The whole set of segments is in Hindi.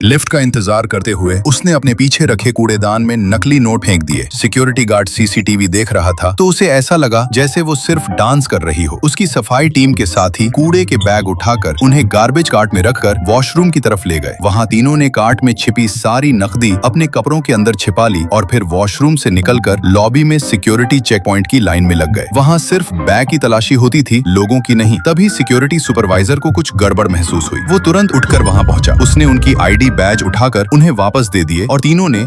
लिफ्ट का इंतजार करते हुए उसने अपने पीछे रखे कूड़ेदान में नकली नोट फेंक दिए। सिक्योरिटी गार्ड सीसीटीवी देख रहा था तो उसे ऐसा लगा जैसे वो सिर्फ डांस कर रही हो। उसकी सफाई टीम के साथ ही कूड़े के बैग उठाकर उन्हें गार्बेज कार्ट में रखकर वॉशरूम की तरफ ले गए। वहां तीनों ने कार्ट में छिपी सारी नकदी अपने कपड़ों के अंदर छिपा ली और फिर वॉशरूम से निकलकर लॉबी में सिक्योरिटी चेक पॉइंट की लाइन में लग गए। वहां सिर्फ बैग की तलाशी होती थी, लोगों की नहीं। तभी सिक्योरिटी सुपरवाइजर को कुछ गड़बड़ महसूस हुई। वो तुरंत उठकर वहां पहुंचा। उसने उनकी आईडी बैज उठाकर उन्हें वापस दे दिए और तीनों ने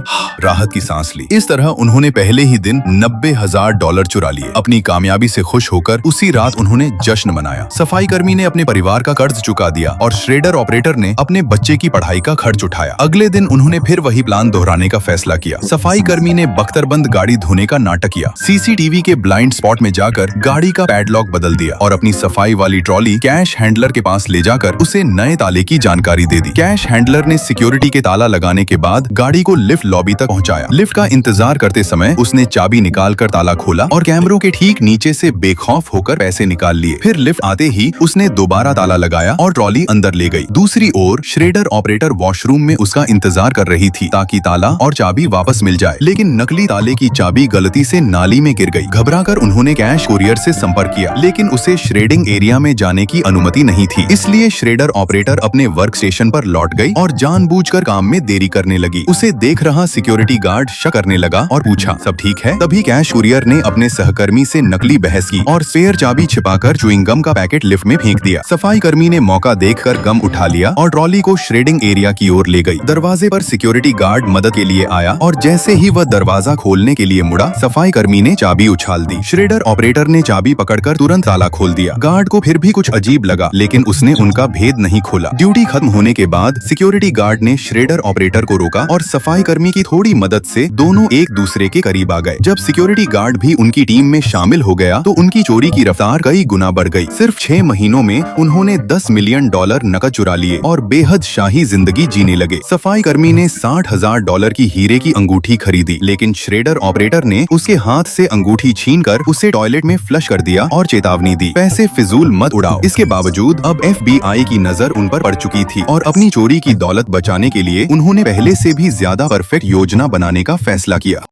राहत की सांस ली। इस तरह उन्होंने पहले ही दिन $90,000 चुरा लिए। अपनी कामयाबी से खुश होकर उसी रात उन्होंने जश्न मनाया। सफाई कर्मी ने अपने परिवार का कर्ज चुका दिया और श्रेडर ऑपरेटर ने अपने बच्चे की पढ़ाई का खर्च उठाया। अगले दिन उन्होंने फिर वही प्लान दोहराने का फैसला किया। सफाई कर्मी ने बख्तरबंद गाड़ी धोने का नाटक किया। सीसीटीवी के ब्लाइंड स्पॉट में जाकर गाड़ी का पैडलॉक बदल दिया और अपनी सफाई वाली ट्रॉली कैश हैंडलर के पास ले जाकर उसे नए ताले की जानकारी दे दी। कैश हैंडलर ने सिक्योरिटी के ताला लगाने के बाद गाड़ी को लिफ्ट लॉबी तक पहुंचाया। लिफ्ट का इंतजार करते समय उसने चाबी निकालकर ताला खोला और कैमरों के ठीक नीचे से बेखौफ होकर पैसे निकाल लिए। फिर लिफ्ट आते ही उसने दोबारा ताला लगाया और ट्रॉली अंदर ले गई। दूसरी ओर श्रेडर ऑपरेटर वॉशरूम में उसका इंतजार कर रही थी ताकि ताला और चाबी वापस मिल जाए, लेकिन नकली ताले की चाबी गलती से नाली में गिर गई। घबराकर उन्होंने कैश कुरियर से संपर्क किया, लेकिन उसे श्रेडिंग एरिया में जाने की अनुमति नहीं थी। इसलिए श्रेडर ऑपरेटर अपने वर्क स्टेशन पर लौट गई और जानबूझकर काम में देरी करने लगी। उसे देख रहा सिक्योरिटी गार्ड शक करने लगा और पूछा, सब ठीक है? तभी कैश कुरियर ने अपने सहकर्मी से नकली बहस की और स्पेयर चाबी छिपाकर च्युइंग गम का पैकेट लिफ्ट में फेंक दिया। सफाई कर्मी ने मौका देखकर गम उठा लिया और ट्रॉली को श्रेडिंग एरिया की ओर ले गई। दरवाजे पर सिक्योरिटी गार्ड मदद के लिए आया और जैसे ही वह दरवाजा खोलने के लिए मुड़ा, सफाई कर्मी ने चाबी उछाल दी। श्रेडर ऑपरेटर ने चाबी पकड़कर तुरंत ताला खोल दिया। गार्ड को फिर भी कुछ अजीब लगा, लेकिन उसने उनका भेद नहीं खोला। ड्यूटी खत्म होने के बाद सिक्योरिटी गार्ड ने श्रेडर ऑपरेटर को रोका और सफाई कर्मी की थोड़ी मदद से दोनों एक दूसरे के करीब आ गए। जब सिक्योरिटी गार्ड भी उनकी टीम में शामिल हो गया तो उनकी चोरी की रफ्तार कई गुना बढ़ गई। सिर्फ 6 महीनों में उन्होंने $10 मिलियन नकद चुरा लिए और बेहद शाही जिंदगी जीने लगे। सफाई कर्मी ने $60,000 की हीरे की अंगूठी खरीदी, लेकिन श्रेडर ऑपरेटर ने उसके हाथ से अंगूठी छीनकर उसे टॉयलेट में फ्लश कर दिया और चेतावनी दी, पैसे फिजूल मत उड़ाओ। इसके बावजूद अब FBI की नजर उन पर पड़ चुकी थी और अपनी चोरी की दौलत बचाने के लिए उन्होंने पहले से भी ज्यादा परफेक्ट योजना बनाने का फैसला किया।